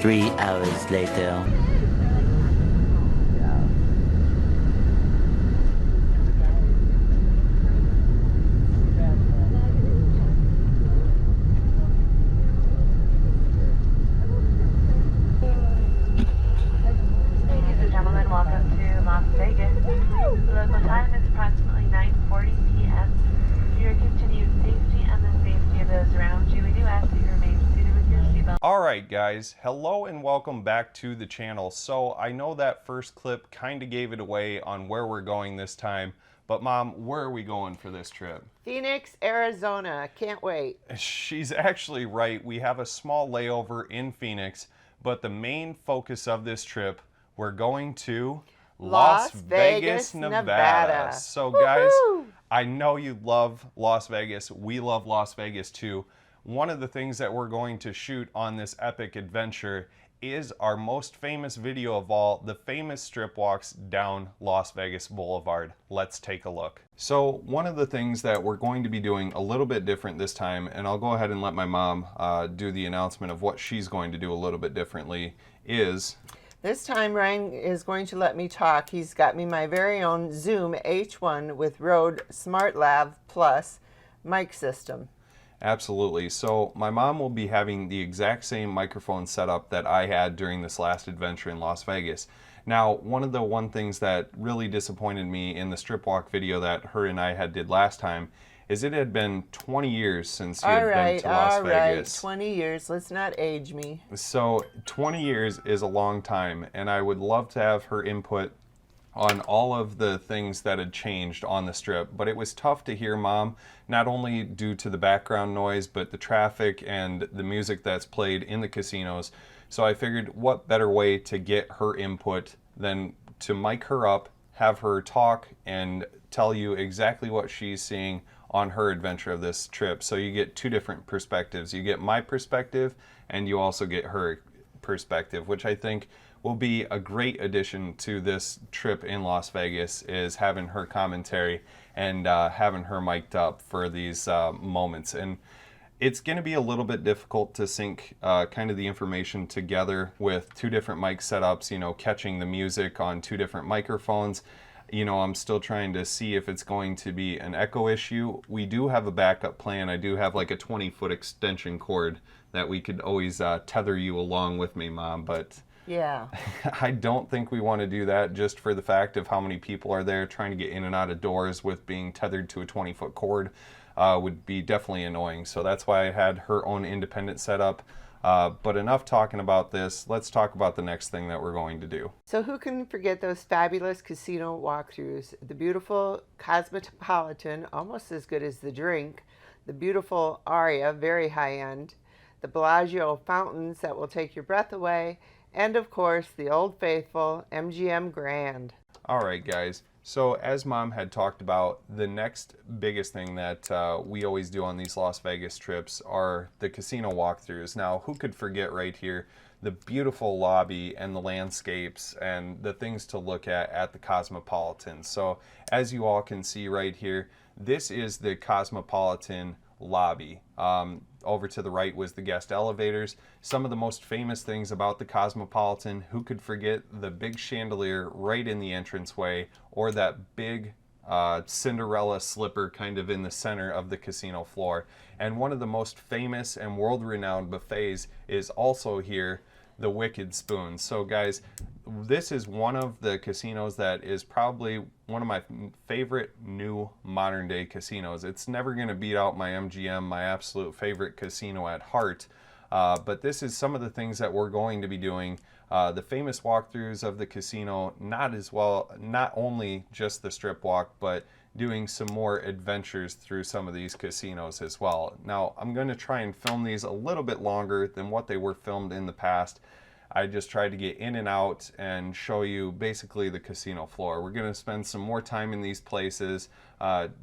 3 hours later. Ladies and gentlemen, welcome to Las Vegas. The local time is approximately 9:40 p.m. For your continued safety and the safety of those around you, we do ask that you remain seated with your seatbelt. Alright guys, hello and welcome back to the channel. So I know that first clip kind of gave it away on where we're going this time, but Mom, where are we going for this trip? Phoenix, Arizona. Can't wait. She's actually right. We have a small layover in Phoenix, but the main focus of this trip, we're going to Las Vegas, Nevada. So guys, Woohoo! I know you love Las Vegas. We love Las Vegas too. One of the things that we're going to shoot on this epic adventure is our most famous video of all, the famous strip walks down Las Vegas Boulevard. Let's take a look. So one of the things that we're going to be doing a little bit different this time, and I'll go ahead and let my mom do the announcement of what she's going to do a little bit differently, is... This time Ryan is going to let me talk. He's got me my very own Zoom H1 with Rode SmartLav Plus mic system. Absolutely. So my mom will be having the exact same microphone setup that I had during this last adventure in Las Vegas. Now, one of the things that really disappointed me in the strip walk video that her and I did last time is it had been 20 years since you had been to Las Vegas. 20 years. Let's not age me. So 20 years is a long time, and I would love to have her input on all of the things that had changed on the strip, but it was tough to hear Mom, not only due to the background noise, but the traffic and the music that's played in the casinos. So I figured what better way to get her input than to mic her up, have her talk, and tell you exactly what she's seeing on her adventure of this trip. So you get two different perspectives. You get my perspective, and you also get her perspective, which I think will be a great addition to this trip in Las Vegas, is having her commentary and having her mic'd up for these moments. And it's going to be a little bit difficult to sync kind of the information together with two different mic setups, you know, catching the music on two different microphones. You know, I'm still trying to see if it's going to be an echo issue. We do have a backup plan. I do have like a 20-foot extension cord that we could always tether you along with me, Mom, but yeah, I don't think we want to do that just for the fact of how many people are there trying to get in and out of doors with being tethered to a 20-foot cord would be definitely annoying. So that's why I had her own independent setup. But enough talking about this. Let's talk about the next thing that we're going to do. So who can forget those fabulous casino walkthroughs? The beautiful Cosmopolitan, almost as good as the drink. The beautiful Aria, very high end. The Bellagio fountains that will take your breath away. And of course, the old faithful MGM Grand. All right, guys. So as Mom had talked about, the next biggest thing that we always do on these Las Vegas trips are the casino walkthroughs. Now, who could forget right here the beautiful lobby and the landscapes and the things to look at the Cosmopolitan. So as you all can see right here, this is the Cosmopolitan lobby. Over to the right was the guest elevators. Some of the most famous things about the Cosmopolitan, who could forget the big chandelier right in the entranceway, or that big Cinderella slipper kind of in the center of the casino floor. And one of the most famous and world-renowned buffets is also here, the Wicked Spoon. So guys, this is one of the casinos that is probably one of my favorite new modern day casinos. It's never going to beat out my MGM, my absolute favorite casino at heart. But this is some of the things that we're going to be doing. The famous walkthroughs of the casino, not only just the strip walk, but doing some more adventures through some of these casinos as well. Now, I'm going to try and film these a little bit longer than what they were filmed in the past. I just tried to get in and out and show you basically the casino floor. We're going to spend some more time in these places,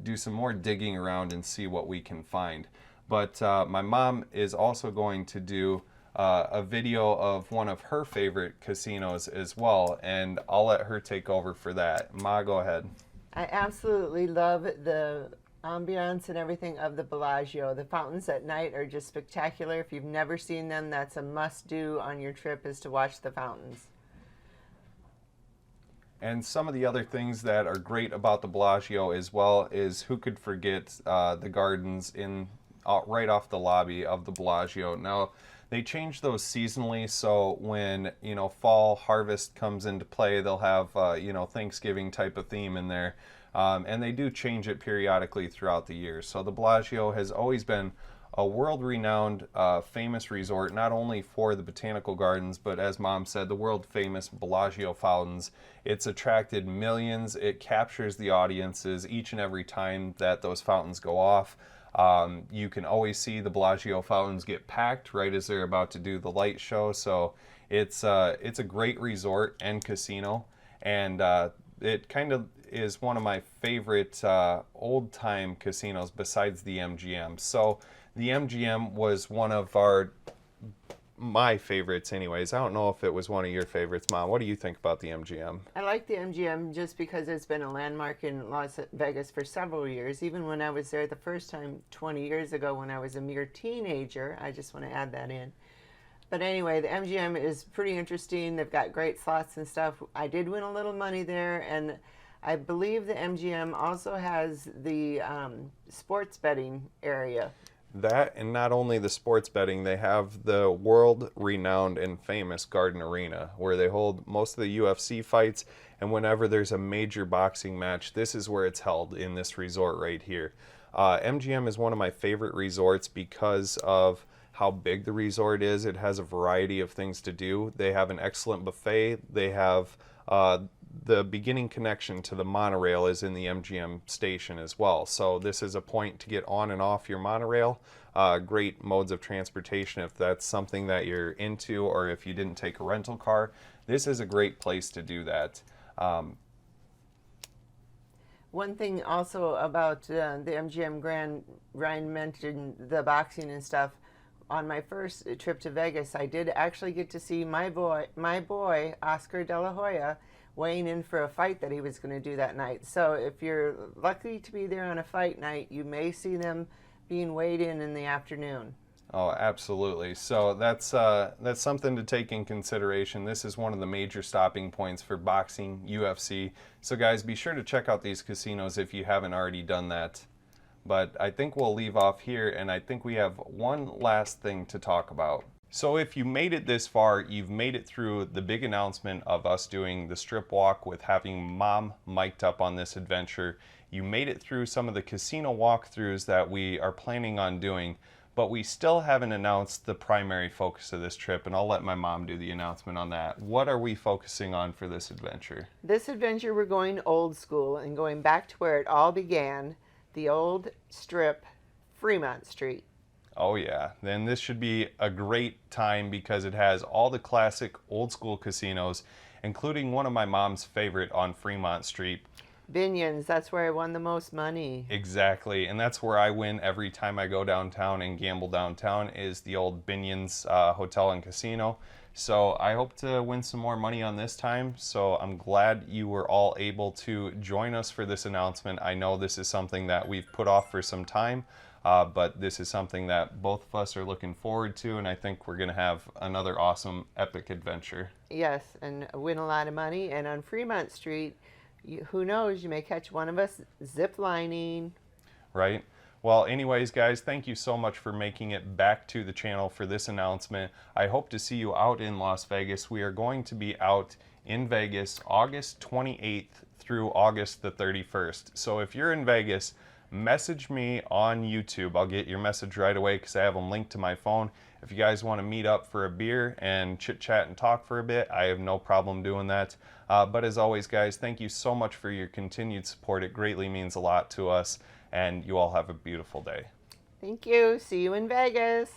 do some more digging around and see what we can find. But my mom is also going to do a video of one of her favorite casinos as well, and I'll let her take over for that. Ma, go ahead. I absolutely love the ambiance and everything of the Bellagio. The fountains at night are just spectacular. If you've never seen them, that's a must-do on your trip, is to watch the fountains. And some of the other things that are great about the Bellagio as well is, who could forget the gardens in right off the lobby of the Bellagio. Now, they change those seasonally, so when, you know, fall harvest comes into play, they'll have, you know, Thanksgiving type of theme in there. And they do change it periodically throughout the year. So the Bellagio has always been a world-renowned, famous resort, not only for the botanical gardens, but as Mom said, the world-famous Bellagio fountains. It's attracted millions. It captures the audiences each and every time that those fountains go off. You can always see the Bellagio fountains get packed right as they're about to do the light show. So it's a great resort and casino, and it kind of is one of my favorite old-time casinos besides the MGM. So the MGM was one of my favorites anyways. I don't know if it was one of your favorites, Mom. What do you think about the MGM? I like the MGM just because it's been a landmark in Las Vegas for several years. Even when I was there the first time 20 years ago when I was a mere teenager. I just want to add that in. But anyway, the MGM is pretty interesting. They've got great slots and stuff. I did win a little money there, and I believe the MGM also has the sports betting area. That, and not only the sports betting, they have the world-renowned and famous Garden Arena, where they hold most of the UFC fights, and whenever there's a major boxing match, this is where it's held, in this resort right here. MGM is one of my favorite resorts because of how big the resort is. It has a variety of things to do. They have an excellent buffet. They have the beginning connection to the monorail is in the MGM station as well. So this is a point to get on and off your monorail. Great modes of transportation if that's something that you're into, or if you didn't take a rental car. This is a great place to do that. One thing also about the MGM Grand, Ryan mentioned the boxing and stuff. On my first trip to Vegas, I did actually get to see my boy Oscar De La Hoya weighing in for a fight that he was going to do that night. So if you're lucky to be there on a fight night, you may see them being weighed in the afternoon. Oh, absolutely. So that's something to take in consideration. This is one of the major stopping points for boxing, UFC. So guys, be sure to check out these casinos if you haven't already done that. But I think we'll leave off here, and I think we have one last thing to talk about. So if you made it this far, you've made it through the big announcement of us doing the strip walk with having Mom mic'd up on this adventure. You made it through some of the casino walkthroughs that we are planning on doing, but we still haven't announced the primary focus of this trip, and I'll let my mom do the announcement on that. What are we focusing on for this adventure? This adventure, we're going old school and going back to where it all began, the old strip, Fremont Street. Oh yeah, then this should be a great time because it has all the classic old school casinos, including one of my mom's favorite on Fremont Street. Binion's, that's where I won the most money. Exactly, and that's where I win every time I go downtown and gamble downtown, is the old Binion's Hotel and Casino. So I hope to win some more money on this time. So I'm glad you were all able to join us for this announcement. I know this is something that we've put off for some time. But this is something that both of us are looking forward to, and I think we're going to have another awesome, epic adventure. Yes, and win a lot of money. And on Fremont Street, who knows, you may catch one of us zip lining. Right? Well, anyways, guys, thank you so much for making it back to the channel for this announcement. I hope to see you out in Las Vegas. We are going to be out in Vegas August 28th through August the 31st. So if you're in Vegas, message me on YouTube. I'll get your message right away because I have them linked to my phone. If you guys want to meet up for a beer and chit chat and talk for a bit, I have no problem doing that. But as always, guys, thank you so much for your continued support. It greatly means a lot to us, and you all have a beautiful day. Thank you. See you in Vegas.